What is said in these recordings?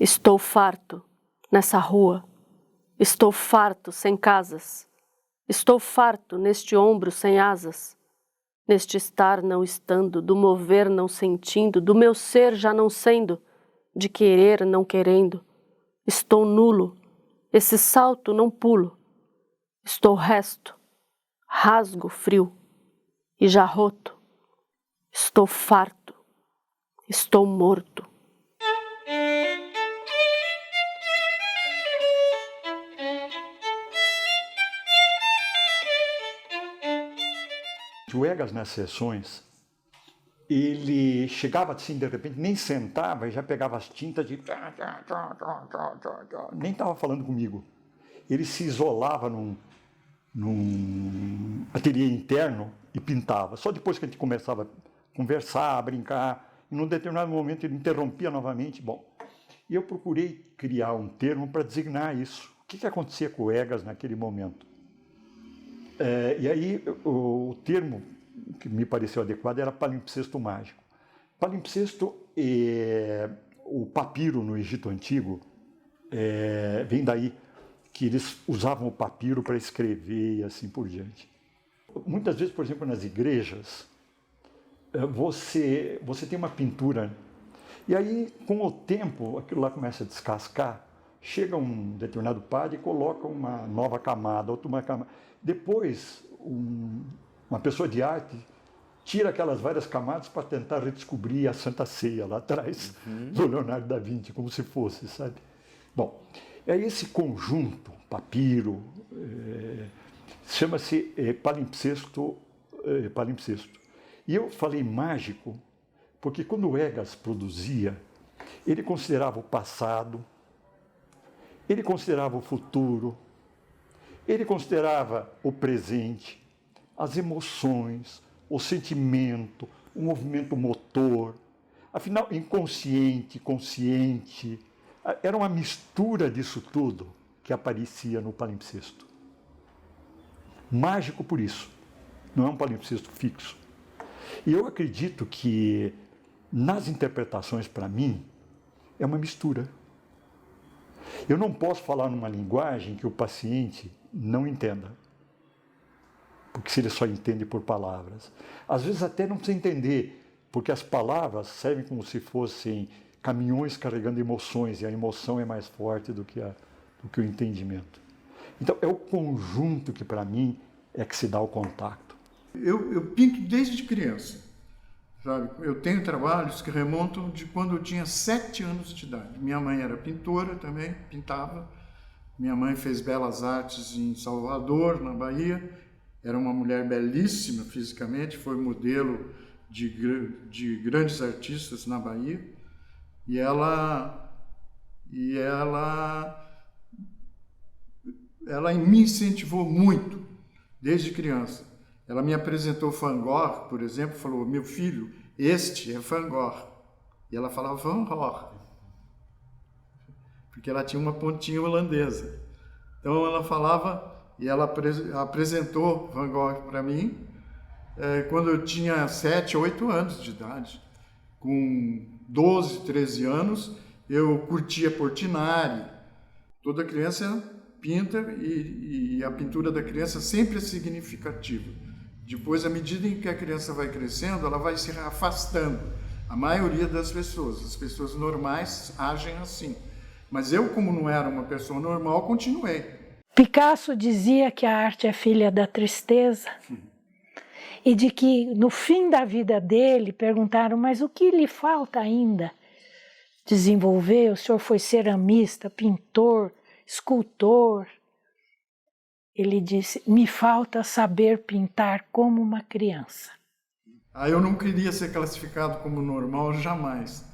Estou farto nessa rua, estou farto sem casas, estou farto neste ombro sem asas, neste estar não estando, do mover não sentindo, do meu ser já não sendo, de querer não querendo. Estou nulo, esse salto não pulo, estou resto, rasgo frio e já roto, estou farto, estou morto. O Egas, nas sessões, ele chegava assim, de repente, nem sentava e já pegava as tintas de... nem estava falando comigo. Ele se isolava num ateliê interno e pintava. Só depois que a gente começava a conversar, a brincar, e num determinado momento ele interrompia novamente. Bom, e eu procurei criar um termo para designar isso. O que acontecia com o Egas naquele momento? E aí o termo que me pareceu adequado era palimpsesto mágico. Palimpsesto o papiro no Egito Antigo, vem daí que eles usavam o papiro para escrever e assim por diante. Muitas vezes, por exemplo, nas igrejas, você tem uma pintura e aí, com o tempo, aquilo lá começa a descascar, chega um determinado padre e coloca uma nova camada, outra uma camada. Depois, uma pessoa de arte tira aquelas várias camadas para tentar redescobrir a Santa Ceia lá atrás do Leonardo da Vinci, como se fosse, sabe? Bom, esse conjunto, papiro, chama-se palimpsesto. E eu falei mágico porque quando o Egas produzia, ele considerava o passado, ele considerava o futuro, ele considerava o presente, as emoções, o sentimento, o movimento motor, afinal, inconsciente, consciente, era uma mistura disso tudo que aparecia no palimpsesto. Mágico por isso, não é um palimpsesto fixo. E eu acredito que, nas interpretações, para mim, é uma mistura. Eu não posso falar numa linguagem que o paciente não entenda, porque se ele só entende por palavras. Às vezes até não precisa entender, porque as palavras servem como se fossem caminhões carregando emoções, e a emoção é mais forte do que o entendimento. Então é o conjunto que, para mim, é que se dá o contato. Eu pinto desde criança, sabe? Eu tenho trabalhos que remontam de quando eu tinha 7 anos de idade. Minha mãe era pintora também, pintava. Minha mãe fez belas artes em Salvador, na Bahia. Era uma mulher belíssima fisicamente, foi modelo de grandes artistas na Bahia. E ela me incentivou muito, desde criança. Ela me apresentou Van Gogh, por exemplo, falou: meu filho, este é Van Gogh. E ela falava Van Gogh, porque ela tinha uma pontinha holandesa. Então ela falava, e ela apresentou Van Gogh para mim quando eu tinha 7, 8 anos de idade. Com 12, 13 anos, eu curtia Portinari. Toda criança pinta e a pintura da criança sempre é significativa. Depois, à medida em que a criança vai crescendo, ela vai se afastando. A maioria das pessoas, as pessoas normais, agem assim. Mas eu, como não era uma pessoa normal, continuei. Picasso dizia que a arte é filha da tristeza e de que, no fim da vida dele, perguntaram: mas o que lhe falta ainda desenvolver? O senhor foi ceramista, pintor, escultor. Ele disse: me falta saber pintar como uma criança. Eu não queria ser classificado como normal jamais,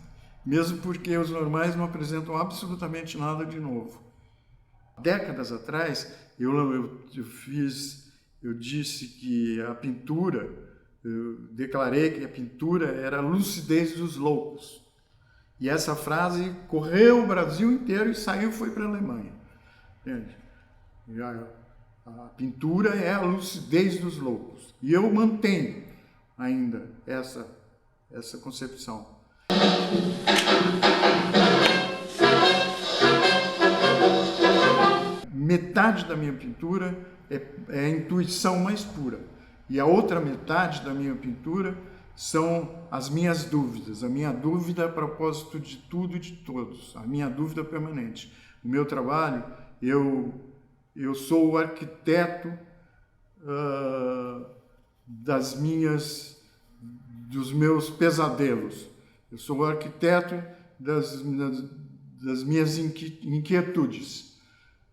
mesmo porque os normais não apresentam absolutamente nada de novo. Décadas atrás, eu disse que a pintura, eu declarei que a pintura era a lucidez dos loucos. E essa frase correu o Brasil inteiro e saiu, foi para a Alemanha. Entende? A pintura é a lucidez dos loucos. E eu mantenho ainda essa concepção. metade da minha pintura é a intuição mais pura. E a outra metade da minha pintura são as minhas dúvidas. A minha dúvida a propósito de tudo e de todos. A minha dúvida permanente. O meu trabalho, eu sou o arquiteto dos meus pesadelos. Eu sou o arquiteto das minhas inquietudes,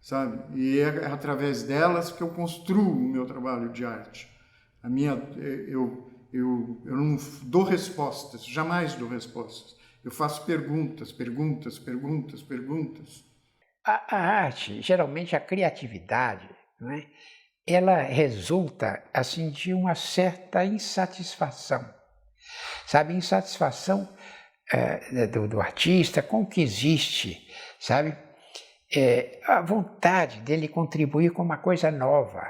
sabe? E é através delas que eu construo o meu trabalho de arte. Eu não dou respostas, jamais dou respostas. Eu faço perguntas. A arte, geralmente a criatividade, não é? Ela resulta assim de uma certa insatisfação, sabe? Insatisfação do artista com o que existe, sabe? A vontade dele contribuir com uma coisa nova,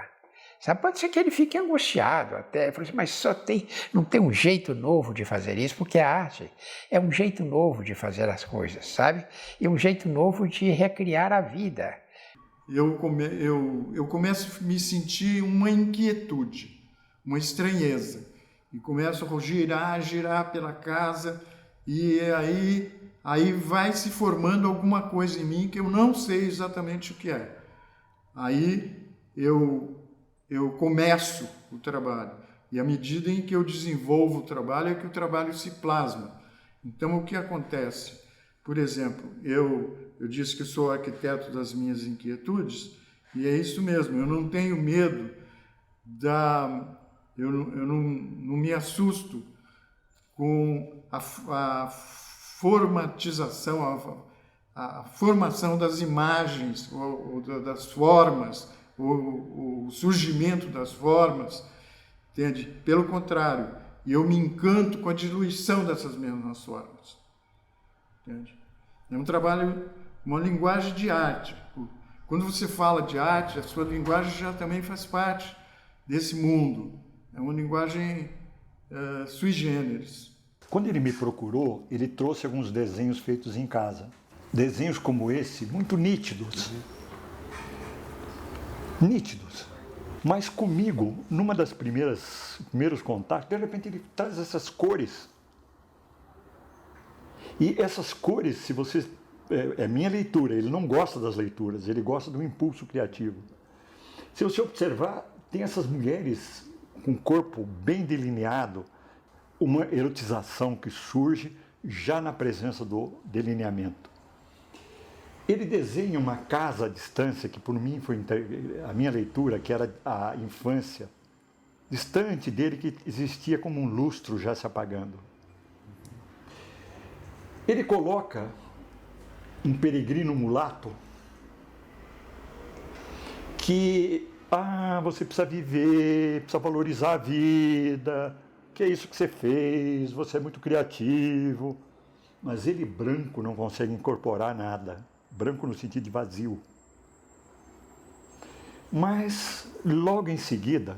sabe? Pode ser que ele fique angustiado até, mas não tem um jeito novo de fazer isso, porque a arte é um jeito novo de fazer as coisas, sabe? E um jeito novo de recriar a vida. Eu começo a me sentir uma inquietude, uma estranheza, e começo a girar pela casa, e aí vai se formando alguma coisa em mim que eu não sei exatamente o que é. Aí eu começo o trabalho, e à medida em que eu desenvolvo o trabalho é que o trabalho se plasma. Então o que acontece? Por exemplo, eu disse que sou arquiteto das minhas inquietudes, e é isso mesmo, eu não tenho medo eu não me assusto com a formatização, a formação das imagens, ou das formas, o surgimento das formas, entende? Pelo contrário, eu me encanto com a diluição dessas mesmas formas, entende? É um trabalho, uma linguagem de arte. Quando você fala de arte, a sua linguagem já também faz parte desse mundo. É uma linguagem sui generis. Quando ele me procurou, ele trouxe alguns desenhos feitos em casa. Desenhos como esse, muito nítidos. Nítidos. Mas comigo, numa das primeiros contatos, de repente ele traz essas cores. E essas cores, se você... É minha leitura, ele não gosta das leituras, ele gosta do impulso criativo. Se você observar, tem essas mulheres com o corpo bem delineado, uma erotização que surge já na presença do delineamento. Ele desenha uma casa à distância, que por mim foi a minha leitura, que era a infância, distante dele, que existia como um lustro já se apagando. Ele coloca um peregrino mulato que, você precisa viver, precisa valorizar a vida, que é isso que você fez, você é muito criativo. Mas ele branco não consegue incorporar nada, branco no sentido de vazio. Mas logo em seguida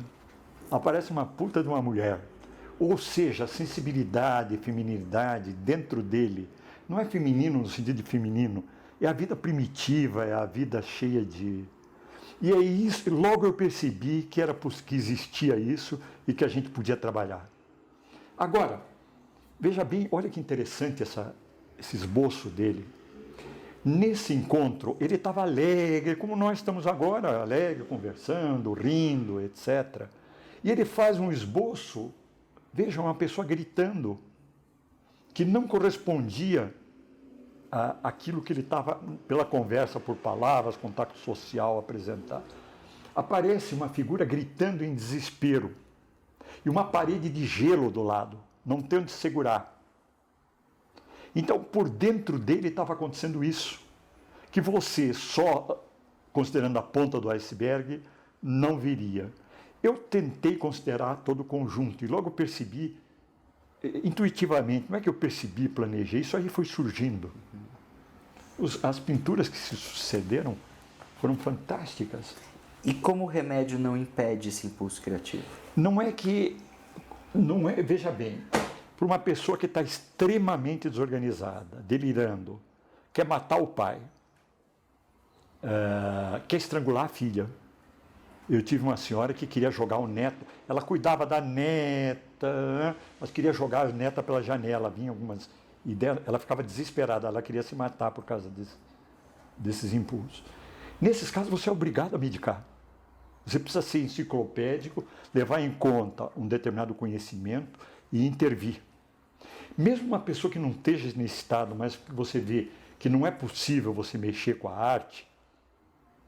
aparece uma puta de uma mulher, ou seja, a sensibilidade, a feminilidade dentro dele não é feminino no sentido de feminino, é a vida primitiva, é a vida cheia de... E é isso, logo eu percebi que existia isso e que a gente podia trabalhar. Agora, veja bem, olha que interessante esse esboço dele. Nesse encontro, ele estava alegre, como nós estamos agora, alegre, conversando, rindo, etc. E ele faz um esboço, veja, uma pessoa gritando, que não correspondia àquilo que ele estava, pela conversa, por palavras, contato social, apresentar. Aparece uma figura gritando em desespero e uma parede de gelo do lado, não tem onde segurar. Então, por dentro dele estava acontecendo isso, que você, só considerando a ponta do iceberg, não viria. Eu tentei considerar todo o conjunto e logo percebi, intuitivamente, não é que eu percebi, planejei, isso aí foi surgindo. As pinturas que se sucederam foram fantásticas. E como o remédio não impede esse impulso criativo? Veja bem, para uma pessoa que está extremamente desorganizada, delirando, quer matar o pai, quer estrangular a filha. Eu tive uma senhora que queria jogar o neto, ela cuidava da neta, mas queria jogar a neta pela janela, vinha algumas ideias, ela ficava desesperada, ela queria se matar por causa desses impulsos. Nesses casos, você é obrigado a medicar. Você precisa ser enciclopédico, levar em conta um determinado conhecimento e intervir. Mesmo uma pessoa que não esteja nesse estado, mas que você vê que não é possível você mexer com a arte,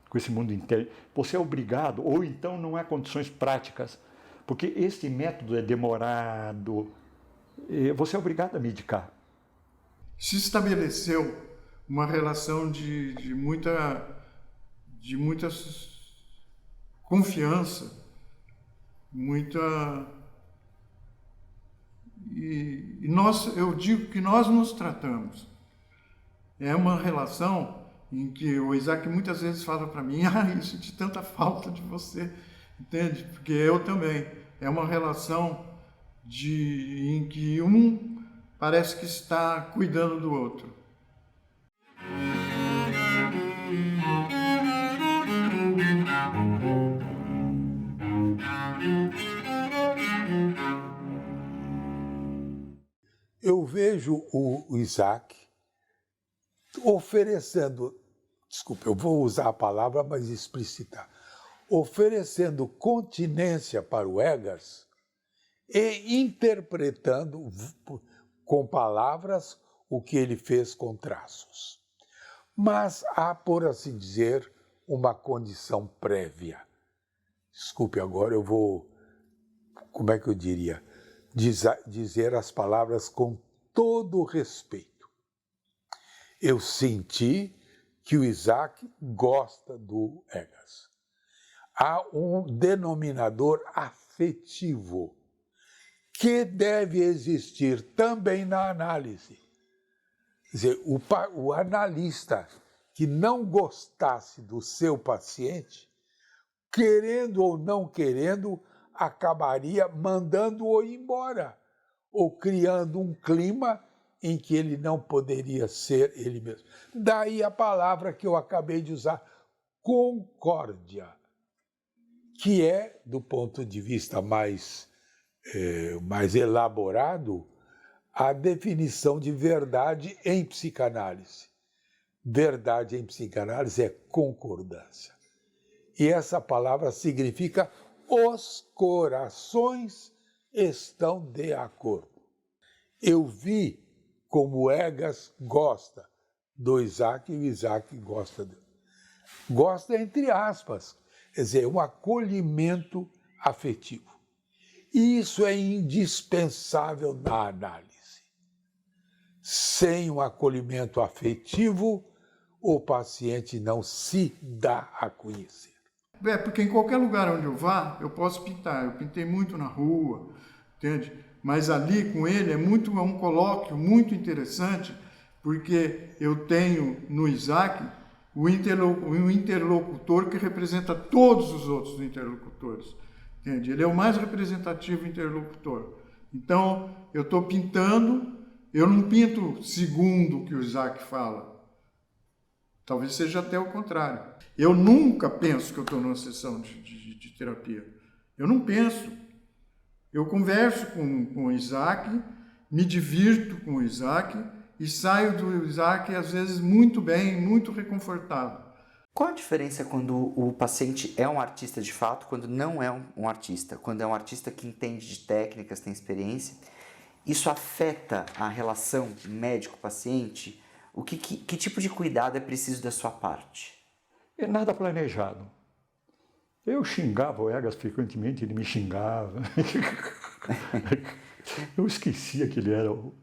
com esse mundo interno, você é obrigado, ou então não há condições práticas, porque esse método é demorado, você é obrigado a medicar. Se estabeleceu uma relação de muita confiança, eu digo que nós nos tratamos. É uma relação em que o Isaac muitas vezes fala para mim, eu senti tanta falta de você, entende? Porque eu também. É uma relação em que um parece que está cuidando do outro. Eu vejo o Isaac oferecendo, desculpe, eu vou usar a palavra, mas explicitar, oferecendo continência para o Eggers e interpretando com palavras o que ele fez com traços. Mas há, por assim dizer, uma condição prévia. Desculpe, agora eu vou, como é que eu diria, dizer as palavras com todo o respeito. Eu senti que o Isaac gosta do Eggers. Há um denominador afetivo que deve existir também na análise. Quer dizer, o analista que não gostasse do seu paciente, querendo ou não querendo, acabaria mandando-o embora, ou criando um clima em que ele não poderia ser ele mesmo. Daí a palavra que eu acabei de usar, concórdia, que é, do ponto de vista mais elaborado, a definição de verdade em psicanálise. Verdade em psicanálise é concordância. E essa palavra significa os corações estão de acordo. Eu vi como o Eggers gosta do Isaac e o Isaac gosta dele. Gosta entre aspas, quer dizer, um acolhimento afetivo. E isso é indispensável na análise. Sem um acolhimento afetivo, o paciente não se dá a conhecer. Porque em qualquer lugar onde eu vá, eu posso pintar. Eu pintei muito na rua, entende? Mas ali com ele é um colóquio muito interessante, porque eu tenho no Isaac um interlocutor que representa todos os outros interlocutores. Entende? Ele é o mais representativo interlocutor. Então, eu estou pintando, eu não pinto segundo o que o Isaac fala. Talvez seja até o contrário. Eu nunca penso que eu estou numa sessão de terapia. Eu não penso. Eu converso com o Isaac, me divirto com o Isaac e saio do Isaac, às vezes, muito bem, muito reconfortado. Qual a diferença quando o paciente é um artista de fato, quando não é um artista? Quando é um artista que entende de técnicas, tem experiência, isso afeta a relação médico-paciente? Que tipo de cuidado é preciso da sua parte? É nada planejado. Eu xingava o Eggers frequentemente, ele me xingava. Eu esquecia que ele era o...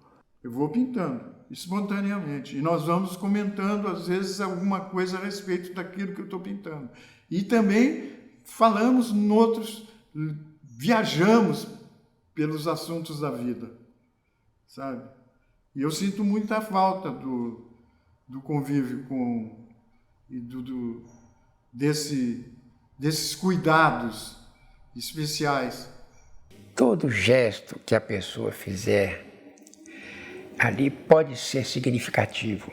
Eu vou pintando, espontaneamente. E nós vamos comentando, às vezes, alguma coisa a respeito daquilo que eu estou pintando. E também falamos viajamos pelos assuntos da vida, sabe? E eu sinto muita falta do convívio e desses cuidados especiais. Todo gesto que a pessoa fizer ali pode ser significativo.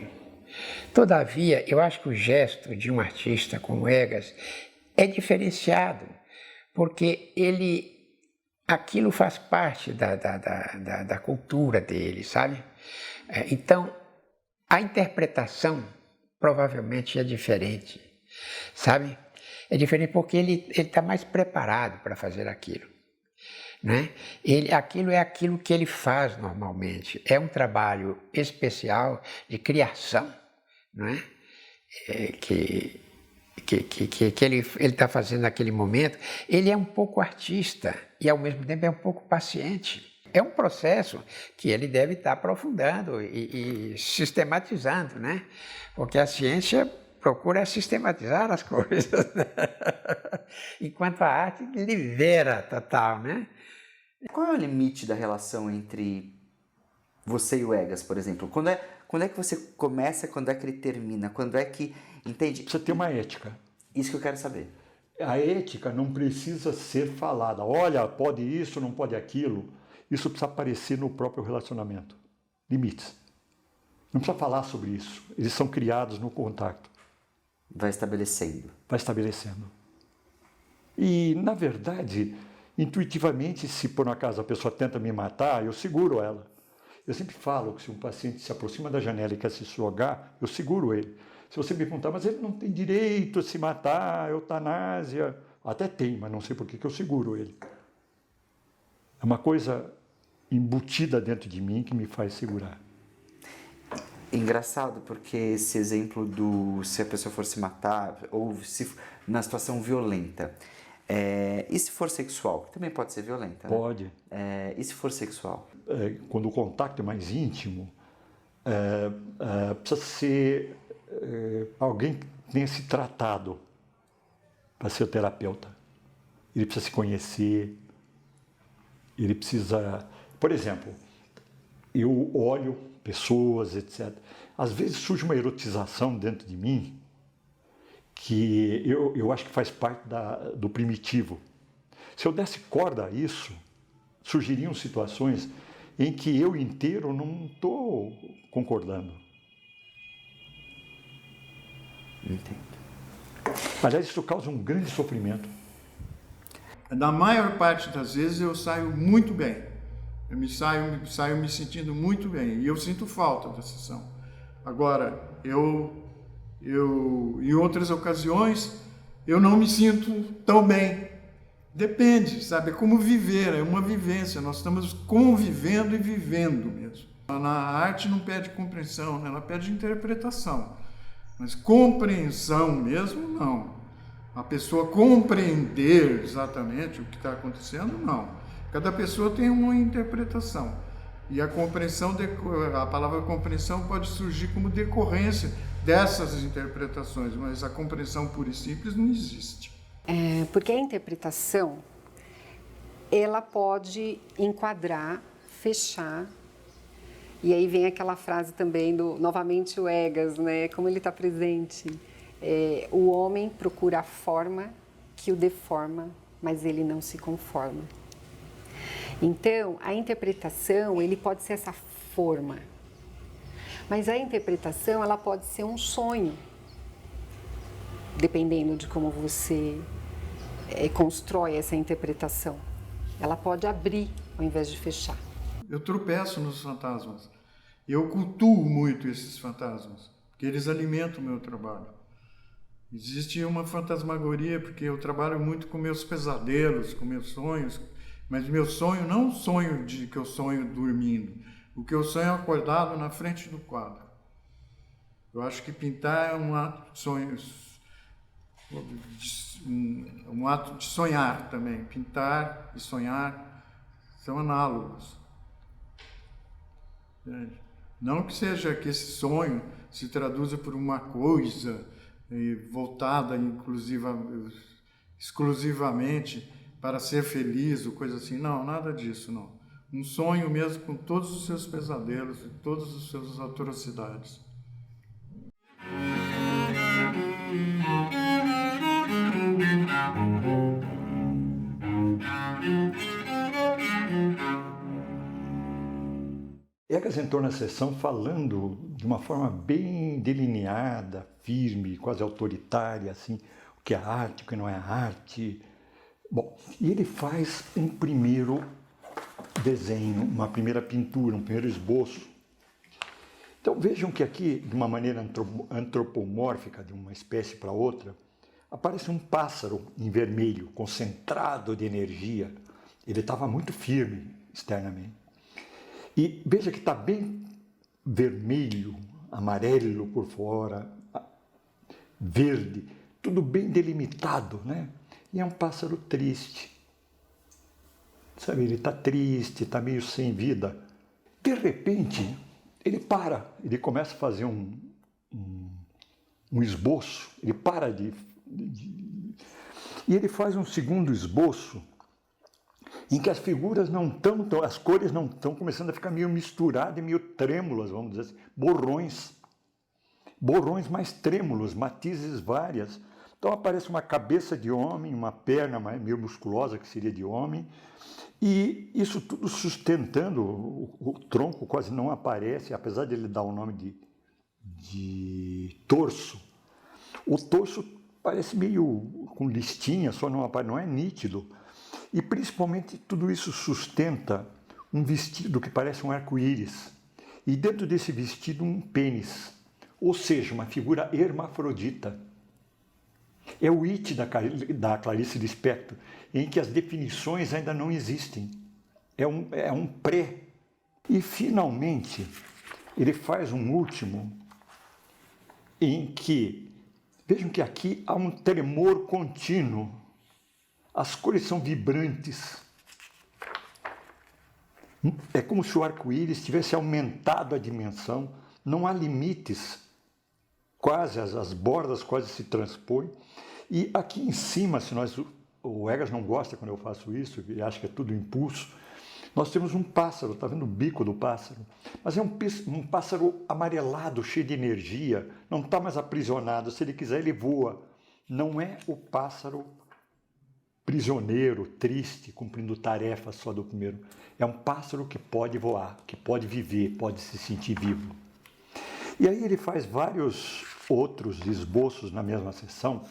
Todavia, eu acho que o gesto de um artista como Egas é diferenciado, porque aquilo faz parte da cultura dele, sabe? Então, a interpretação provavelmente é diferente, sabe? É diferente porque ele está mais preparado para fazer aquilo, né? Aquilo é aquilo que ele faz normalmente. É um trabalho especial de criação, não é? Que ele está fazendo naquele momento. Ele é um pouco artista e, ao mesmo tempo, é um pouco paciente. É um processo que ele deve estar aprofundando e sistematizando, né? Porque a ciência procura sistematizar as coisas, né? Enquanto a arte libera total, né? Qual é o limite da relação entre você e o Egas, por exemplo? Quando é que você começa, quando é que ele termina? Quando é que... Entende? Precisa ter uma ética. Isso que eu quero saber. A ética não precisa ser falada. Olha, pode isso, não pode aquilo. Isso precisa aparecer no próprio relacionamento. Limites. Não precisa falar sobre isso. Eles são criados no contato. Vai estabelecendo. Vai estabelecendo. E, na verdade, intuitivamente, se por um acaso a pessoa tenta me matar, eu seguro ela. Eu sempre falo que se um paciente se aproxima da janela e quer se sugar, eu seguro ele. Se você me perguntar, mas ele não tem direito a se matar, eutanásia. Até tem, mas não sei por que eu seguro ele. É uma coisa embutida dentro de mim que me faz segurar. Engraçado, porque esse exemplo se a pessoa for se matar, ou se na situação violenta, e se for sexual? Também pode ser violenta, né? Pode. E se for sexual? Quando o contato é mais íntimo, precisa ser alguém que tenha se tratado para ser o terapeuta. Ele precisa se conhecer, ele precisa... Por exemplo, eu olho pessoas, etc. Às vezes surge uma erotização dentro de mim que eu acho que faz parte do primitivo. Se eu desse corda a isso, surgiriam situações em que eu inteiro não estou concordando. Entendo. Aliás, isso causa um grande sofrimento. Na maior parte das vezes eu saio muito bem. Eu saio me sentindo muito bem. E eu sinto falta da sessão. Agora, em outras ocasiões, eu não me sinto tão bem. Depende, sabe? É como viver, é uma vivência. Nós estamos convivendo e vivendo mesmo. Na arte não pede compreensão, né? Ela pede interpretação. Mas compreensão mesmo, não. A pessoa compreender exatamente o que está acontecendo, não. Cada pessoa tem uma interpretação. E a compreensão, a palavra compreensão pode surgir como decorrência dessas interpretações, mas a compreensão pura e simples não existe. Porque a interpretação, ela pode enquadrar, fechar. E aí vem aquela frase também novamente o Egas, né? Como ele está presente. O homem procura a forma que o deforma, mas ele não se conforma. Então, a interpretação, ele pode ser essa forma. Mas a interpretação, ela pode ser um sonho. Dependendo de como você constrói essa interpretação. Ela pode abrir ao invés de fechar. Eu tropeço nos fantasmas. Eu cultuo muito esses fantasmas, porque eles alimentam o meu trabalho. Existe uma fantasmagoria, porque eu trabalho muito com meus pesadelos, com meus sonhos, mas meu sonho não é um sonho que eu sonho dormindo. O que eu sonho é acordado na frente do quadro. Eu acho que pintar é um ato de sonhos, um ato de sonhar também. Pintar e sonhar são análogos. Não que seja que esse sonho se traduza por uma coisa voltada exclusivamente para ser feliz ou coisa assim. Não, nada disso, não. Um sonho mesmo com todos os seus pesadelos e todas as suas atrocidades. Eu Egas entrou na sessão falando de uma forma bem delineada, firme, quase autoritária, assim, o que é arte, o que não é arte. Bom, e ele faz um primeiro desenho, uma primeira pintura, um primeiro esboço. Então vejam que aqui, de uma maneira antropomórfica, de uma espécie para outra, aparece um pássaro em vermelho, concentrado de energia. Ele estava muito firme externamente. E veja que está bem vermelho, amarelo por fora, verde, tudo bem delimitado, né? E é um pássaro triste. Sabe, ele está triste, está meio sem vida. De repente, ele para, ele começa a fazer um esboço, ele para e ele faz um segundo esboço em que as figuras não estão, as cores não estão começando a ficar meio misturadas e meio trêmulas, vamos dizer assim, borrões mais trêmulos, matizes várias. Então aparece uma cabeça de homem, uma perna meio musculosa, que seria de homem, e isso tudo sustentando, o tronco quase não aparece, apesar de ele dar o nome de torso. O torso parece meio com listinha, só não é nítido. E principalmente tudo isso sustenta um vestido que parece um arco-íris. E dentro desse vestido um pênis, ou seja, uma figura hermafrodita. É o it da Clarice Lispector, em que as definições ainda não existem. É um pré. E finalmente ele faz um último em que, vejam que aqui há um tremor contínuo. As cores são vibrantes. É como se o arco-íris tivesse aumentado a dimensão. Não há limites. Quase, as bordas quase se transpõem. E aqui em cima, o Egas não gosta quando eu faço isso, ele acha que é tudo impulso, nós temos um pássaro, está vendo o bico do pássaro? Mas é um pássaro amarelado, cheio de energia, não está mais aprisionado, se ele quiser ele voa. Não é o pássaro prisioneiro, triste, cumprindo tarefas só do primeiro. É um pássaro que pode voar, que pode viver, pode se sentir vivo. E aí ele faz vários outros esboços na mesma sessão,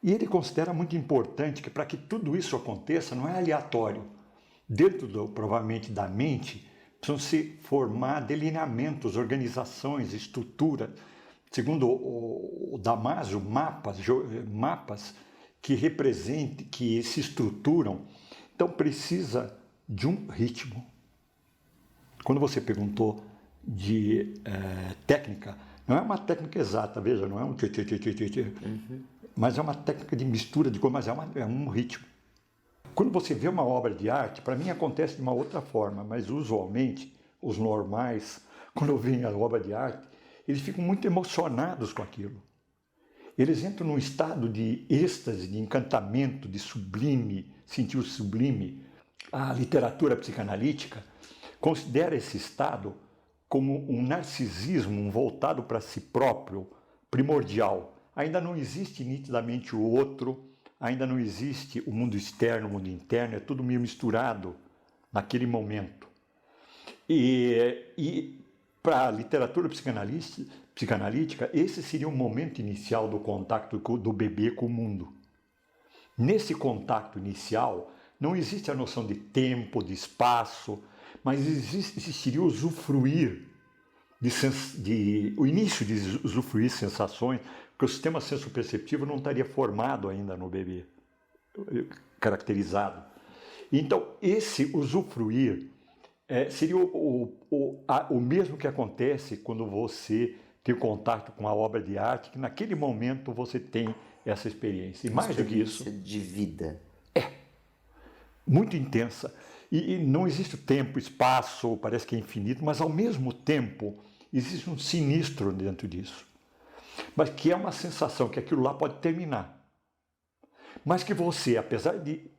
e ele considera muito importante que para que tudo isso aconteça não é aleatório. Dentro, provavelmente, da mente, precisam se formar delineamentos, organizações, estrutura. Segundo o Damasio, mapas que representem, que se estruturam. Então precisa de um ritmo. Quando você perguntou de técnica, não é uma técnica exata, veja, não é um mas é uma técnica de mistura de cores, mas é um ritmo. Quando você vê uma obra de arte, para mim acontece de uma outra forma, mas usualmente os normais, quando veem a obra de arte, eles ficam muito emocionados com aquilo. Eles entram num estado de êxtase, de encantamento, de sublime, sentir o sublime. A literatura psicanalítica considera esse estado como um narcisismo, um voltado para si próprio, primordial. Ainda não existe nitidamente o outro, ainda não existe o mundo externo, o mundo interno, é tudo meio misturado naquele momento. E para a literatura psicanalítica, esse seria o momento inicial do contato do bebê com o mundo. Nesse contato inicial, não existe a noção de tempo, de espaço, mas existiria o usufruir, o início de usufruir sensações, porque o sistema sensoperceptivo não estaria formado ainda no bebê, caracterizado. Então, esse usufruir seria o mesmo que acontece quando você tem contato com a obra de arte, que naquele momento você tem essa experiência. E mais do que isso... de vida. Muito intensa. E não existe tempo, espaço, parece que é infinito, mas ao mesmo tempo existe um sinistro dentro disso. Mas que é uma sensação que aquilo lá pode terminar. Mas que você, apesar de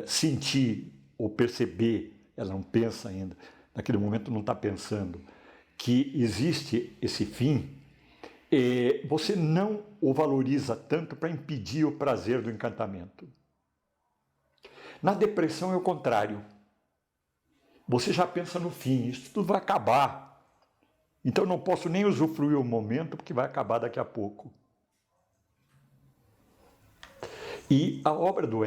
sentir ou perceber, ela não pensa ainda, naquele momento não está pensando, que existe esse fim, você não o valoriza tanto para impedir o prazer do encantamento. Na depressão é o contrário. você já pensa no fim, isso tudo vai acabar. Então eu não posso nem usufruir o momento, porque vai acabar daqui a pouco. E a obra do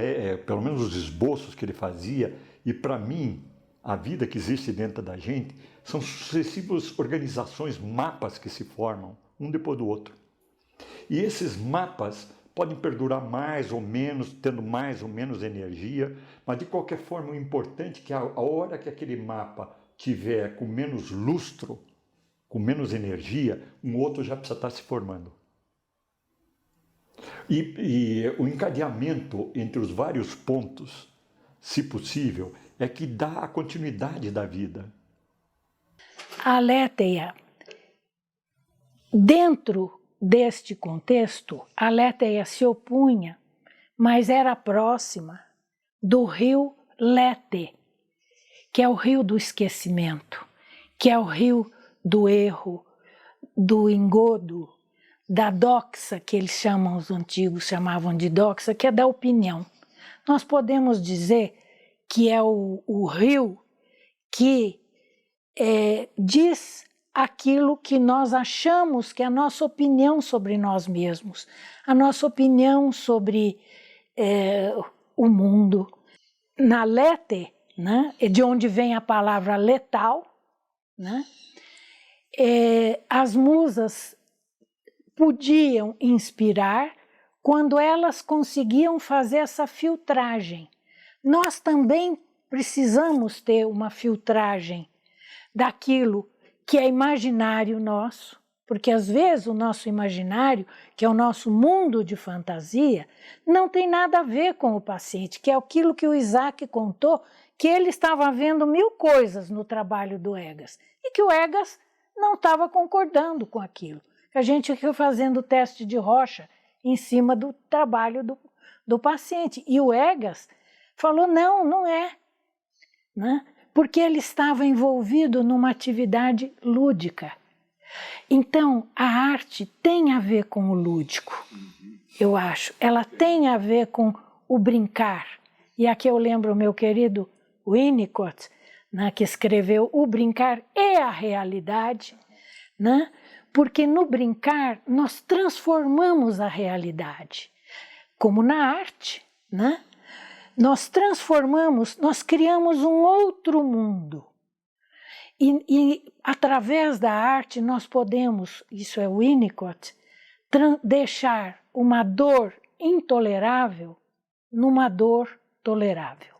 pelo menos os esboços que ele fazia, e para mim, a vida que existe dentro da gente, são sucessivas organizações, mapas que se formam, um depois do outro. E esses mapas podem perdurar mais ou menos, tendo mais ou menos energia, mas de qualquer forma o importante é que a hora que aquele mapa tiver com menos lustro, com menos energia, um outro já precisa estar se formando. E o encadeamento entre os vários pontos, se possível, é que dá a continuidade da vida. A Aletheia, dentro deste contexto, a Aletheia se opunha, mas era próxima do rio Lete, que é o rio do esquecimento, que é o rio do erro, do engodo, da doxa, que eles chamam, os antigos chamavam de doxa, que é da opinião. Nós podemos dizer que é o rio que diz aquilo que nós achamos que é a nossa opinião sobre nós mesmos, a nossa opinião sobre o mundo. Na Lete, né, de onde vem a palavra letal, né, as musas podiam inspirar quando elas conseguiam fazer essa filtragem. Nós também precisamos ter uma filtragem daquilo que é imaginário nosso, porque às vezes o nosso imaginário, que é o nosso mundo de fantasia, não tem nada a ver com o paciente, que é aquilo que o Isaac contou, que ele estava vendo 1000 coisas no trabalho do Egas, e que o Egas não estava concordando com aquilo. A gente foi fazendo o teste de Rocha em cima do trabalho do paciente. E o Egas falou, não é. Né? Porque ele estava envolvido numa atividade lúdica. Então, a arte tem a ver com o lúdico, eu acho. Ela tem a ver com o brincar. E aqui eu lembro o meu querido Winnicott, né, que escreveu O Brincar é a Realidade, né? Porque no brincar nós transformamos a realidade, como na arte, né? Nós transformamos, nós criamos um outro mundo. E através da arte nós podemos, isso é Winnicott, deixar uma dor intolerável numa dor tolerável.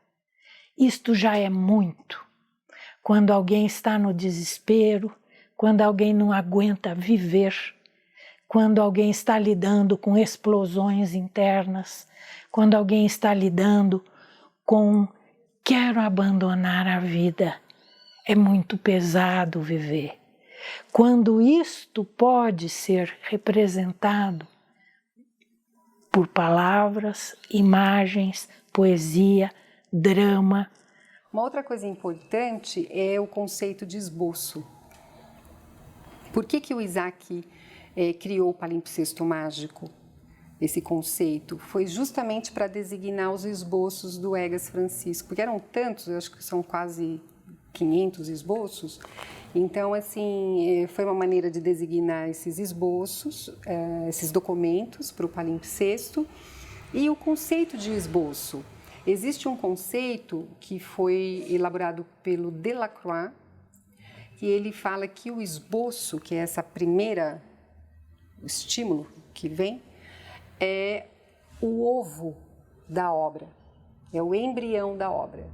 Isto já é muito. Quando alguém está no desespero, quando alguém não aguenta viver, quando alguém está lidando com explosões internas, quando alguém está lidando com quero abandonar a vida, é muito pesado viver. Quando isto pode ser representado por palavras, imagens, poesia, drama. Uma outra coisa importante é o conceito de esboço. Por que o Isaac criou o palimpsesto mágico? Esse conceito foi justamente para designar os esboços do Egas Francisco, porque eram tantos, eu acho que são quase 500 esboços. Então, assim, foi uma maneira de designar esses esboços, esses documentos para o palimpsesto. E o conceito de esboço. Existe um conceito que foi elaborado pelo Delacroix, que ele fala que o esboço, que é essa primeira estímulo que vem, é o ovo da obra, é o embrião da obra.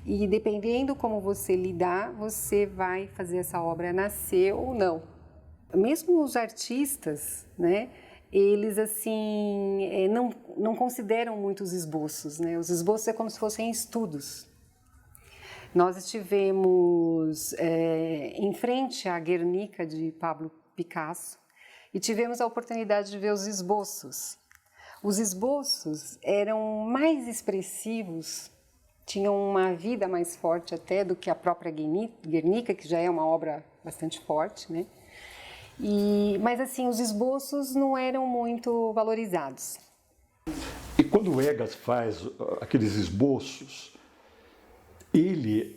E dependendo como você lidar, você vai fazer essa obra nascer ou não. Mesmo os artistas, né, eles assim não consideram muito os esboços, né? Os esboços é como se fossem estudos. Nós estivemos em frente à Guernica de Pablo Picasso e tivemos a oportunidade de ver os esboços. Os esboços eram mais expressivos, tinham uma vida mais forte até do que a própria Guernica, que já é uma obra bastante forte, né? Mas assim, os esboços não eram muito valorizados. E quando o Egas faz aqueles esboços, ele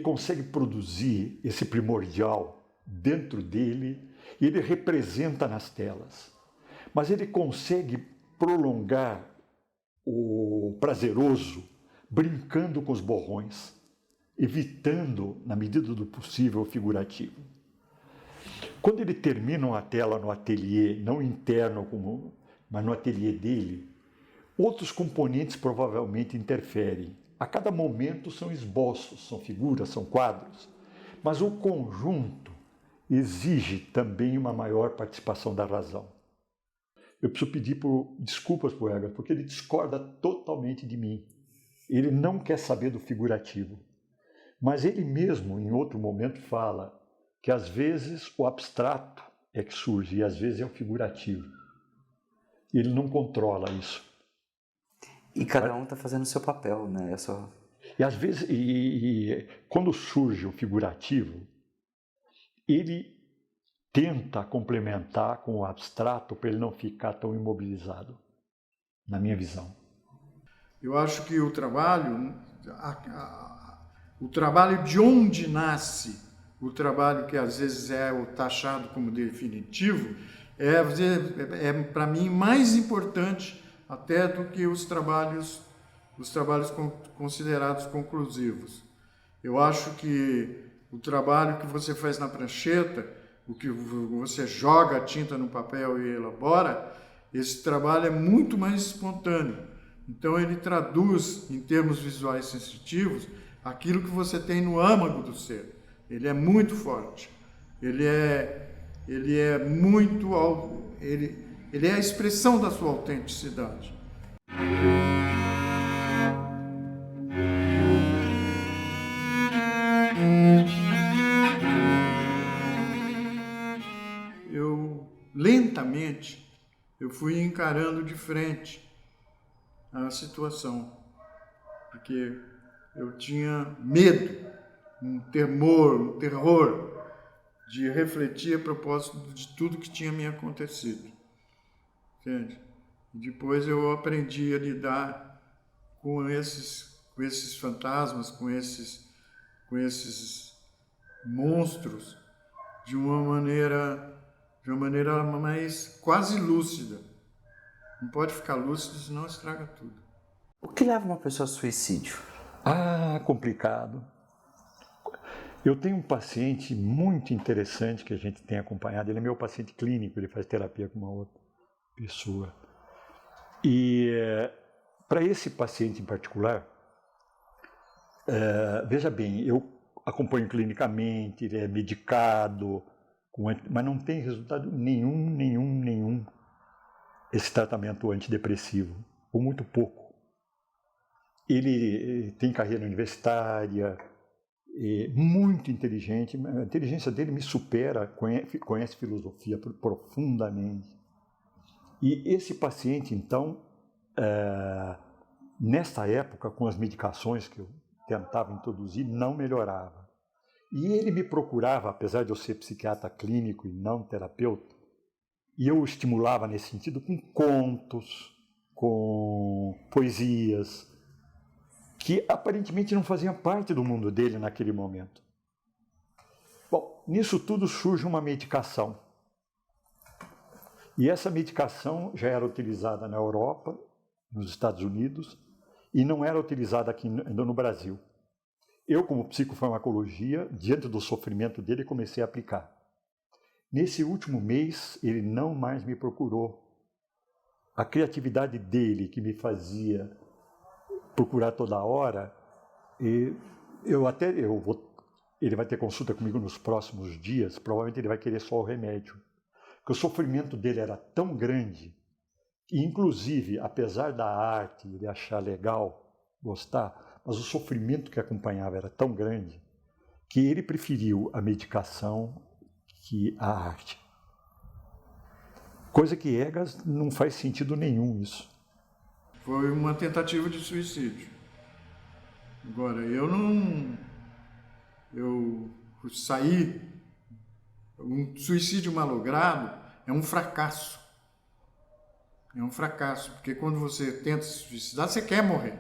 consegue produzir esse primordial dentro dele e ele representa nas telas. Mas ele consegue prolongar o prazeroso brincando com os borrões, evitando, na medida do possível, o figurativo. Quando ele termina uma tela no ateliê, não interno, mas no ateliê dele, outros componentes provavelmente interferem. A cada momento são esboços, são figuras, são quadros, mas o conjunto exige também uma maior participação da razão. Eu preciso pedir desculpas para o Egas, porque ele discorda totalmente de mim. Ele não quer saber do figurativo. Mas ele mesmo, em outro momento, fala que às vezes o abstrato é que surge e às vezes é o figurativo. Ele não controla isso. E cada um está fazendo o seu papel, né? E às vezes, quando surge o figurativo, ele tenta complementar com o abstrato para ele não ficar tão imobilizado, na minha visão. Eu acho que o trabalho de onde nasce o trabalho que às vezes é o taxado como definitivo, é para mim mais importante até do que os trabalhos considerados conclusivos. Eu acho que o trabalho que você faz na prancheta, o que você joga a tinta no papel e elabora, esse trabalho é muito mais espontâneo. Então ele traduz, em termos visuais sensitivos, aquilo que você tem no âmago do ser. Ele é muito forte. Ele é a expressão da sua autenticidade. Lentamente, eu fui encarando de frente a situação, porque eu tinha medo, um temor, um terror de refletir a propósito de tudo que tinha me acontecido. Entende? Depois eu aprendi a lidar com esses fantasmas, com esses monstros de uma maneira mais quase lúcida. Não pode ficar lúcido, senão estraga tudo. O que leva uma pessoa ao suicídio? Complicado. Eu tenho um paciente muito interessante que a gente tem acompanhado. Ele é meu paciente clínico, ele faz terapia com uma outra pessoa. E para esse paciente em particular, veja bem, eu acompanho clinicamente, ele é medicado, mas não tem resultado nenhum esse tratamento antidepressivo, ou muito pouco. Ele tem carreira universitária, muito inteligente, a inteligência dele me supera, conhece filosofia profundamente. E esse paciente, então, nessa época, com as medicações que eu tentava introduzir, não melhorava. E ele me procurava, apesar de eu ser psiquiatra clínico e não terapeuta, e eu o estimulava nesse sentido com contos, com poesias, que aparentemente não faziam parte do mundo dele naquele momento. Bom, nisso tudo surge uma medicação. E essa medicação já era utilizada na Europa, nos Estados Unidos, e não era utilizada aqui ainda no Brasil. Eu, como psicofarmacologia, diante do sofrimento dele, comecei a aplicar. Nesse último mês, ele não mais me procurou. A criatividade dele, que me fazia procurar toda hora, ele vai ter consulta comigo nos próximos dias, provavelmente ele vai querer só o remédio. Porque o sofrimento dele era tão grande, que inclusive, apesar da arte, ele achar legal, gostar, mas o sofrimento que acompanhava era tão grande, que ele preferiu a medicação que a arte. Coisa que Egas não faz sentido nenhum isso. Foi uma tentativa de suicídio. Agora, eu saí, um suicídio malogrado é um fracasso. É um fracasso, porque quando você tenta se suicidar, você quer morrer.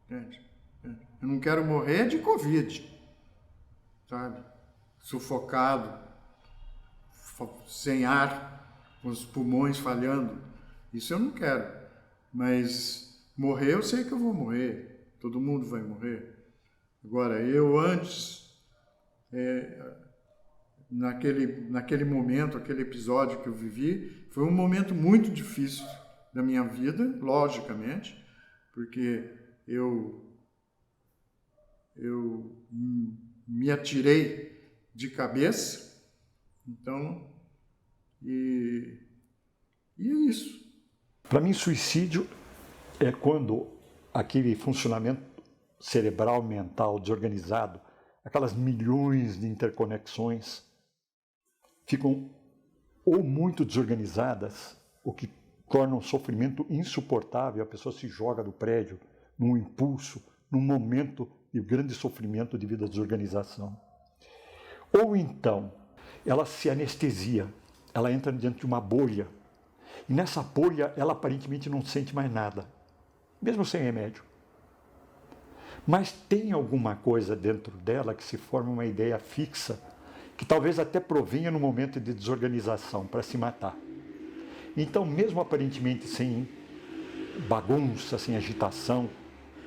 Entende? Eu não quero morrer de Covid, sabe? Sufocado, sem ar, com os pulmões falhando. Isso eu não quero. Mas morrer, eu sei que eu vou morrer. Todo mundo vai morrer. Agora, eu antes, naquele momento, aquele episódio que eu vivi, foi um momento muito difícil da minha vida, logicamente, porque eu me atirei de cabeça, então, e é isso. Para mim, suicídio é quando aquele funcionamento cerebral, mental, desorganizado, aquelas milhões de interconexões ficam ou muito desorganizadas, o que torna um sofrimento insuportável, a pessoa se joga do prédio num impulso, num momento de grande sofrimento devido à desorganização. Ou então, ela se anestesia, ela entra dentro de uma bolha, e nessa bolha ela aparentemente não sente mais nada, mesmo sem remédio. Mas tem alguma coisa dentro dela que se forma uma ideia fixa, que talvez até provinha no momento de desorganização, para se matar. Então, mesmo aparentemente sem bagunça, sem agitação,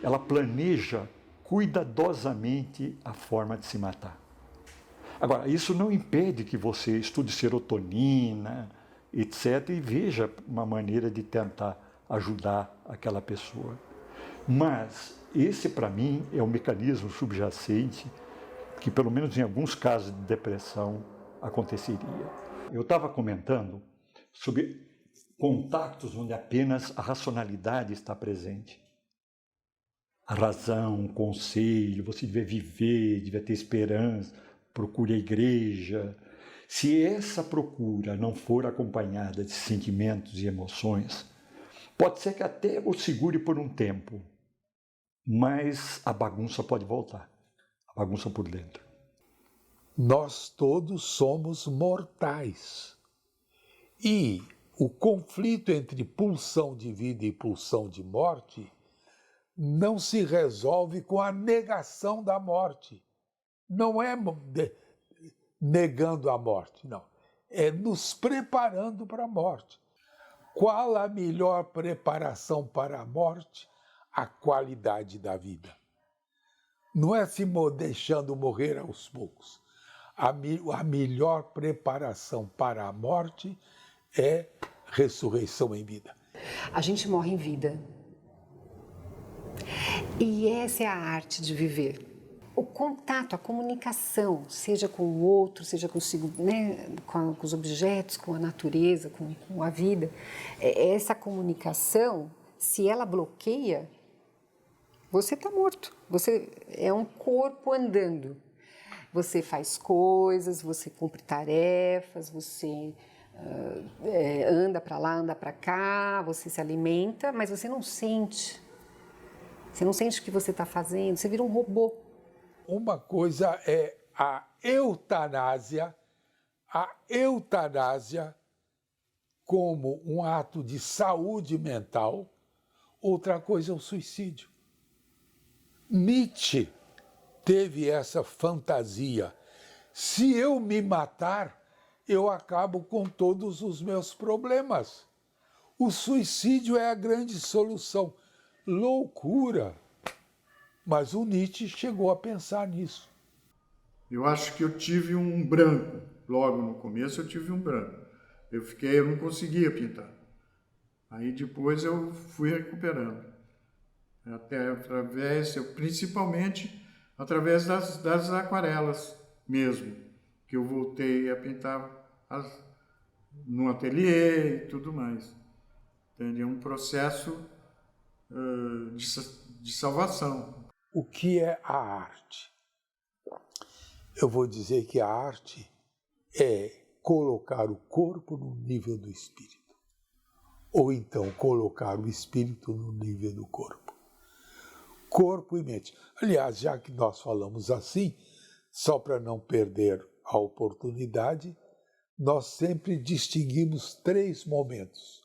ela planeja cuidadosamente a forma de se matar. Agora, isso não impede que você estude serotonina, etc., e veja uma maneira de tentar ajudar aquela pessoa. Mas esse, para mim, é um mecanismo subjacente que, pelo menos em alguns casos de depressão, aconteceria. Eu estava comentando sobre contactos onde apenas a racionalidade está presente. A razão, o conselho, você deve viver, deve ter esperança, procure a igreja. Se essa procura não for acompanhada de sentimentos e emoções, pode ser que até o segure por um tempo, mas a bagunça pode voltar, a bagunça por dentro. Nós todos somos mortais. E o conflito entre pulsão de vida e pulsão de morte não se resolve com a negação da morte. Não é negando a morte, não. É nos preparando para a morte. Qual a melhor preparação para a morte? A qualidade da vida. Não é se deixando morrer aos poucos. A melhor preparação para a morte é ressurreição em vida. A gente morre em vida. E essa é a arte de viver. O contato, a comunicação, seja com o outro, seja consigo, né, com os objetos, com a natureza, com a vida, essa comunicação, se ela bloqueia, você está morto. Você é um corpo andando. Você faz coisas, você cumpre tarefas, você anda para lá, anda para cá, você se alimenta, mas você não sente. Você não sente o que você está fazendo, você vira um robô. Uma coisa é a eutanásia como um ato de saúde mental, outra coisa é o suicídio. Nietzsche teve essa fantasia. Se eu me matar, eu acabo com todos os meus problemas. O suicídio é a grande solução. Loucura! Mas o Nietzsche chegou a pensar nisso. Eu acho que eu tive um branco. Logo no começo eu tive um branco. Eu não conseguia pintar. Aí depois eu fui recuperando. Principalmente através das aquarelas mesmo, que eu voltei a pintar no ateliê e tudo mais. Entende? É um processo de salvação. O que é a arte? Eu vou dizer que a arte é colocar o corpo no nível do espírito, ou então colocar o espírito no nível do corpo. Corpo e mente. Aliás, já que nós falamos assim, só para não perder a oportunidade, nós sempre distinguimos 3 momentos: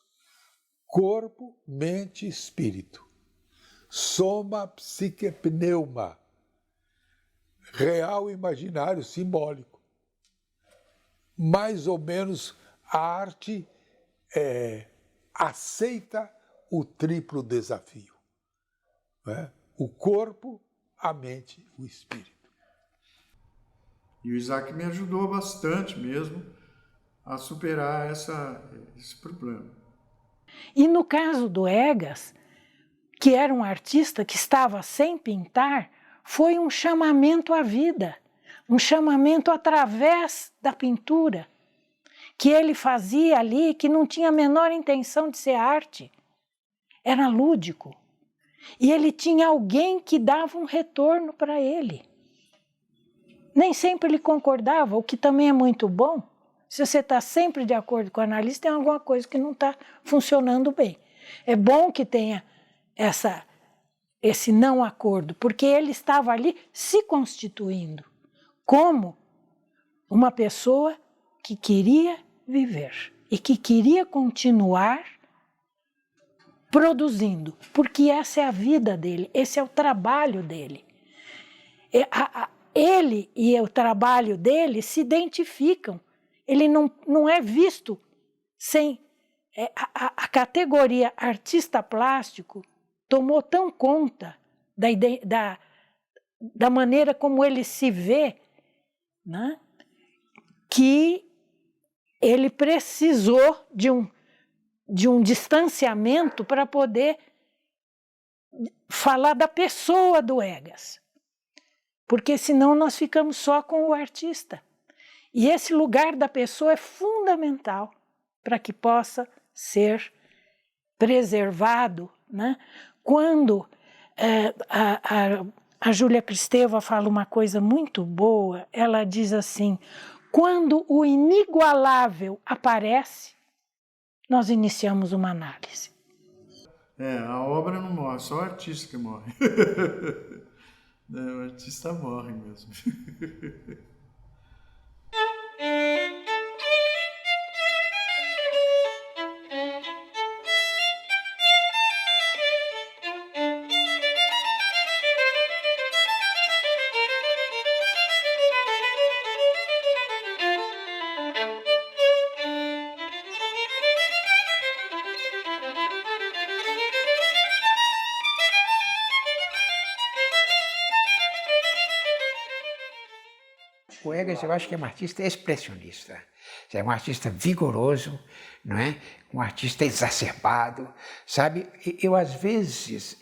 corpo, mente e espírito. Soma, psique, pneuma. real, imaginário, simbólico. Mais ou menos a arte aceita o triplo desafio, né? O corpo, a mente, o espírito. E o Isaac me ajudou bastante mesmo a superar esse problema. E no caso do Egas, que era um artista que estava sem pintar, foi um chamamento à vida, um chamamento através da pintura, que ele fazia ali, que não tinha a menor intenção de ser arte, era lúdico. E ele tinha alguém que dava um retorno para ele. Nem sempre ele concordava, o que também é muito bom. Se você está sempre de acordo com o analista, tem alguma coisa que não está funcionando bem. É bom que tenha esse não acordo, porque ele estava ali se constituindo como uma pessoa que queria viver e que queria continuar produzindo, porque essa é a vida dele, esse é o trabalho dele. Ele e o trabalho dele se identificam. Ele não é visto sem... A categoria artista plástico tomou tão conta da maneira como ele se vê, né, que ele precisou de um distanciamento para poder falar da pessoa do Egas. Porque senão nós ficamos só com o artista. E esse lugar da pessoa é fundamental para que possa ser preservado, né? Quando a Júlia Kristeva fala uma coisa muito boa, ela diz assim: quando o inigualável aparece, nós iniciamos uma análise. A obra não morre, só o artista que morre. O artista morre mesmo. O Egas, eu acho que é um artista expressionista. É um artista vigoroso, não é? Um artista exacerbado, sabe? Eu, às vezes,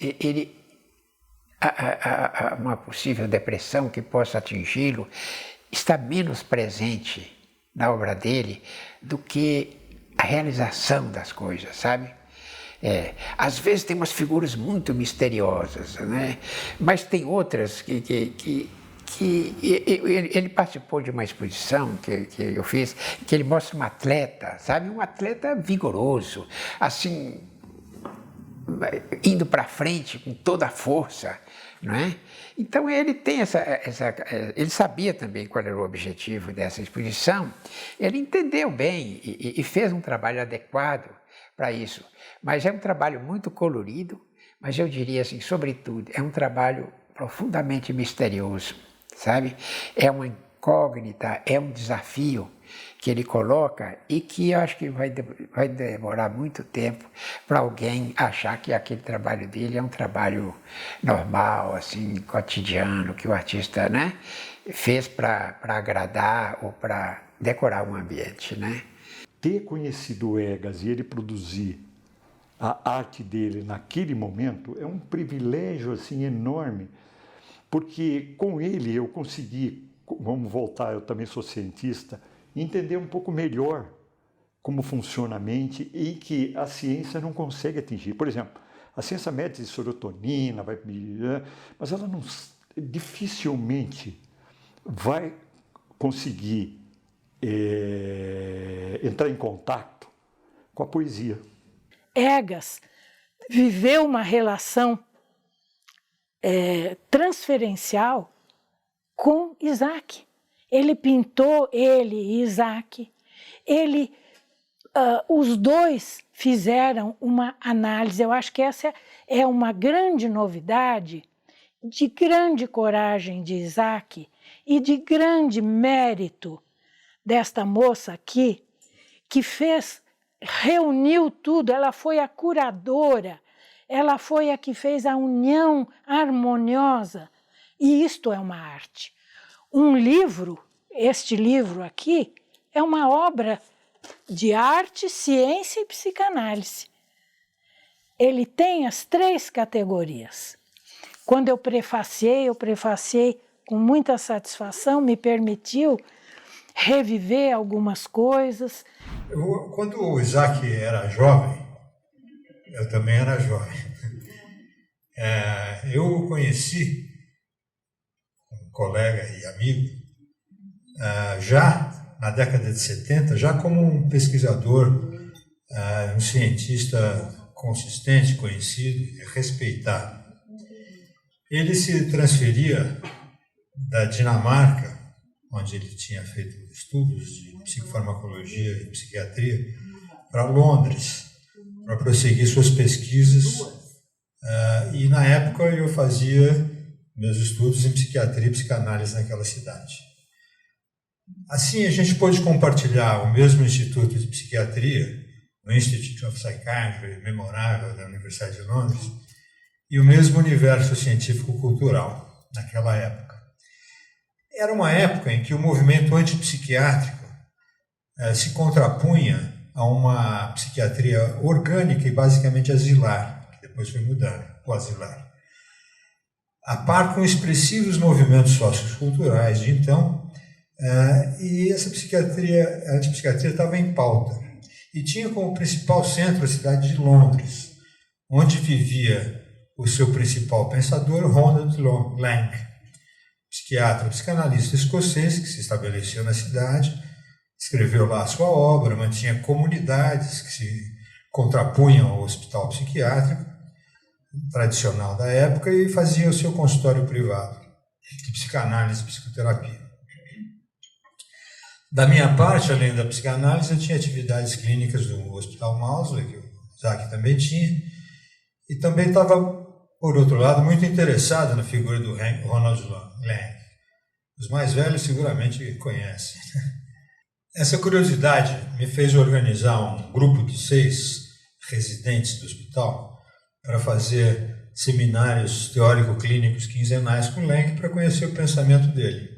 uma possível depressão que possa atingi-lo está menos presente na obra dele do que a realização das coisas, sabe? Às vezes tem umas figuras muito misteriosas, né? Mas tem outras que ele participou de uma exposição que eu fiz, que ele mostra um atleta, sabe? Um atleta vigoroso, assim, indo para frente com toda a força, não é? Então ele tem ele sabia também qual era o objetivo dessa exposição, ele entendeu bem e fez um trabalho adequado para isso. Mas é um trabalho muito colorido, mas eu diria assim, sobretudo, é um trabalho profundamente misterioso, sabe? É uma incógnita, é um desafio que ele coloca e que eu acho que vai demorar muito tempo para alguém achar que aquele trabalho dele é um trabalho normal, assim, cotidiano, que o artista, né, fez para agradar ou para decorar um ambiente, né? Ter conhecido o Egas e ele produzir a arte dele naquele momento é um privilégio assim enorme, porque com ele eu consegui, vamos voltar, eu também sou cientista, entender um pouco melhor como funciona a mente e que a ciência não consegue atingir. Por exemplo, a ciência mede serotonina, mas ela não, dificilmente vai conseguir entrar em contato com a poesia. Egas viveu uma relação transferencial com Isaac. Ele pintou, ele e Isaac. Os dois fizeram uma análise. Eu acho que essa é uma grande novidade de grande coragem de Isaac e de grande mérito desta moça aqui, que reuniu tudo, ela foi a curadora, ela foi a que fez a união harmoniosa, e isto é uma arte. Um livro, este livro aqui, é uma obra de arte, ciência e psicanálise. Ele tem as 3 categorias. Quando eu prefacei com muita satisfação, me permitiu reviver algumas coisas. Quando o Isaac era jovem, eu também era jovem, eu o conheci, um colega e amigo, já na década de 70, já como um pesquisador, um cientista consistente, conhecido e respeitado. Ele se transferia da Dinamarca, onde ele tinha feito estudos de psicofarmacologia e psiquiatria, para Londres, para prosseguir suas pesquisas. E na época eu fazia meus estudos em psiquiatria e psicanálise naquela cidade. Assim, a gente pôde compartilhar o mesmo instituto de psiquiatria, o Institute of Psychiatry, memorável da Universidade de Londres, e o mesmo universo científico-cultural naquela época. Era uma época em que o movimento antipsiquiátrico se contrapunha a uma psiquiatria orgânica e basicamente asilar, que depois foi mudando, o asilar. A par com expressivos movimentos socioculturais de então, e essa a antipsiquiatria estava em pauta. E tinha como principal centro a cidade de Londres, onde vivia o seu principal pensador, Ronald Lang, psiquiatra e psicanalista escocês que se estabeleceu na cidade, escreveu lá a sua obra, mantinha comunidades que se contrapunham ao hospital psiquiátrico tradicional da época e fazia o seu consultório privado de psicanálise e psicoterapia. Da minha parte, além da psicanálise, eu tinha atividades clínicas do Hospital Maussley, que o Isaac também tinha, e também estava, por outro lado, muito interessado na figura do Ronald Lang. Os mais velhos seguramente conhecem. Essa curiosidade me fez organizar um grupo de 6 residentes do hospital para fazer seminários teórico-clínicos quinzenais com Lang para conhecer o pensamento dele.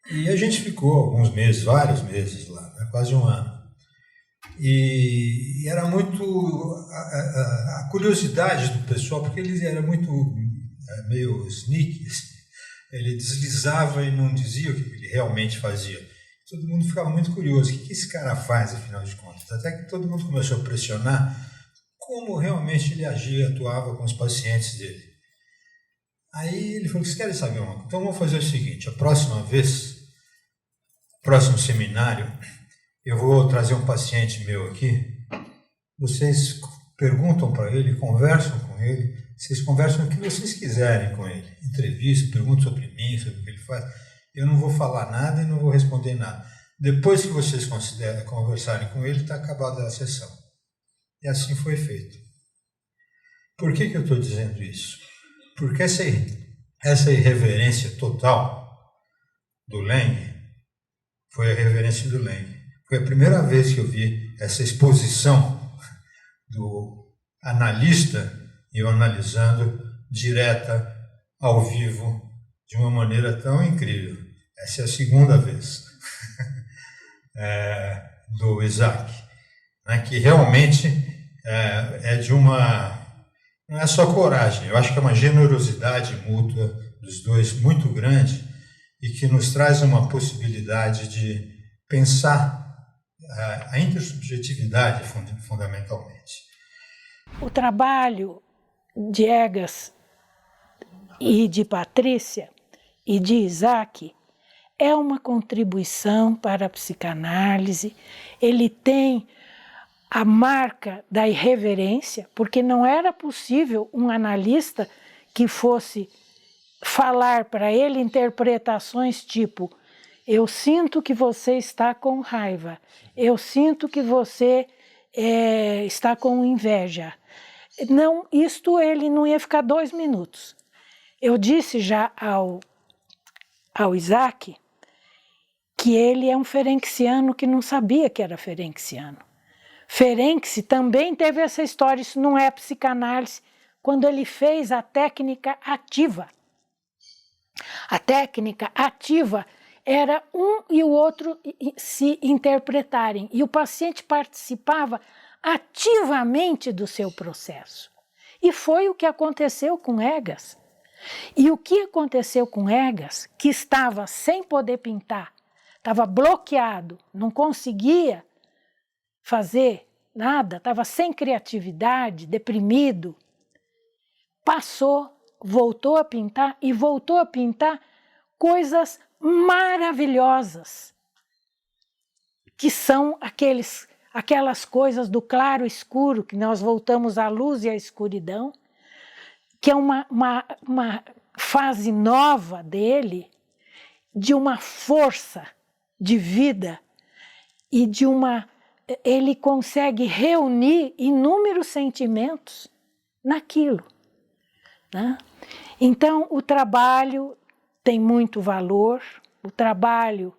E a gente ficou alguns meses, vários meses lá, quase um ano. E era muito a curiosidade do pessoal, porque ele era muito meio sneaky, ele deslizava e não dizia o que ele realmente fazia. Todo mundo ficava muito curioso, o que esse cara faz, afinal de contas? Até que todo mundo começou a pressionar como realmente ele agia, atuava com os pacientes dele. Aí ele falou, vocês querem saber uma coisa? Então vamos fazer o seguinte, a próxima vez, próximo seminário, eu vou trazer um paciente meu aqui, vocês perguntam para ele, conversam com ele, vocês conversam o que vocês quiserem com ele, entrevista, perguntam sobre mim, sobre o que ele faz, eu não vou falar nada e não vou responder nada. Depois que vocês conversarem com ele, está acabada a sessão. E assim foi feito. Por que eu estou dizendo isso? Porque essa irreverência total do Lang foi a reverência do Lang. Foi a primeira vez que eu vi essa exposição do analista e eu analisando direta, ao vivo, de uma maneira tão incrível. Essa é a segunda vez do Isaac, né, que realmente é de uma... Não é só coragem, eu acho que é uma generosidade mútua dos dois muito grande e que nos traz uma possibilidade de pensar a intersubjetividade fundamentalmente. O trabalho de Egas e de Patrícia e de Isaac é uma contribuição para a psicanálise. Ele tem a marca da irreverência, porque não era possível um analista que fosse falar para ele interpretações tipo: eu sinto que você está com raiva, eu sinto que você está com inveja. Não, isto ele não ia ficar 2 minutos. Eu disse já ao Isaac que ele é um ferenciano que não sabia que era ferenciano. Ferenczi também teve essa história, isso não é psicanálise, quando ele fez a técnica ativa. A técnica ativa era um e o outro se interpretarem, e o paciente participava ativamente do seu processo. E foi o que aconteceu com Egas. E o que aconteceu com Egas, que estava sem poder pintar, estava bloqueado, não conseguia fazer nada, estava sem criatividade, deprimido, passou, voltou a pintar e voltou a pintar coisas maravilhosas, que são aquelas coisas do claro e escuro, que nós voltamos à luz e à escuridão, que é uma fase nova dele, de uma força de vida e de uma... Ele consegue reunir inúmeros sentimentos naquilo, né? Então, o trabalho tem muito valor, o trabalho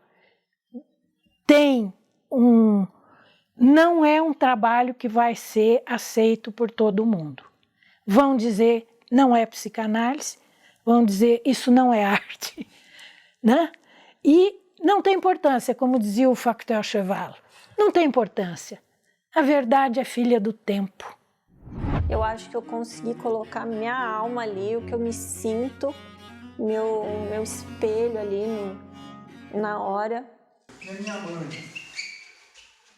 tem não é um trabalho que vai ser aceito por todo mundo. Vão dizer, não é psicanálise, vão dizer, isso não é arte, né? E não tem importância, como dizia o Facteur Cheval, não tem importância. A verdade é filha do tempo. Eu acho que eu consegui colocar minha alma ali, o que eu me sinto, meu espelho ali na hora. E a minha mãe?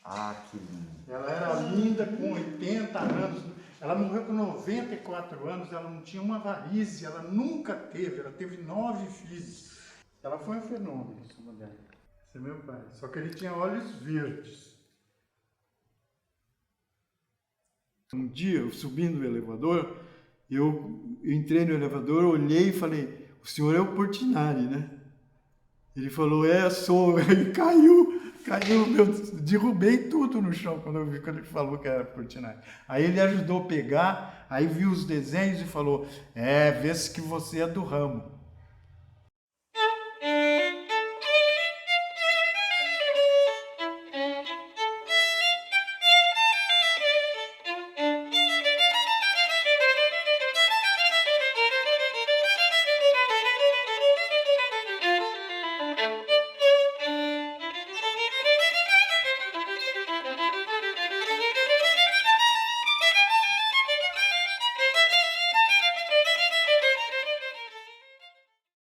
Ah, que lindo. Ela era linda, com 80 anos. Ela morreu com 94 anos, ela não tinha uma varize, ela nunca teve, ela teve 9 filhos. Ela foi um fenômeno, essa mulher. Esse é meu pai. Só que ele tinha olhos verdes. Um dia, eu subindo no elevador, eu entrei no elevador, olhei e falei, o senhor é o Portinari, né? Ele falou, sou. Aí caiu, derrubei tudo no chão quando ele falou que era Portinari. Aí ele ajudou a pegar, aí viu os desenhos e falou, vê-se que você é do ramo.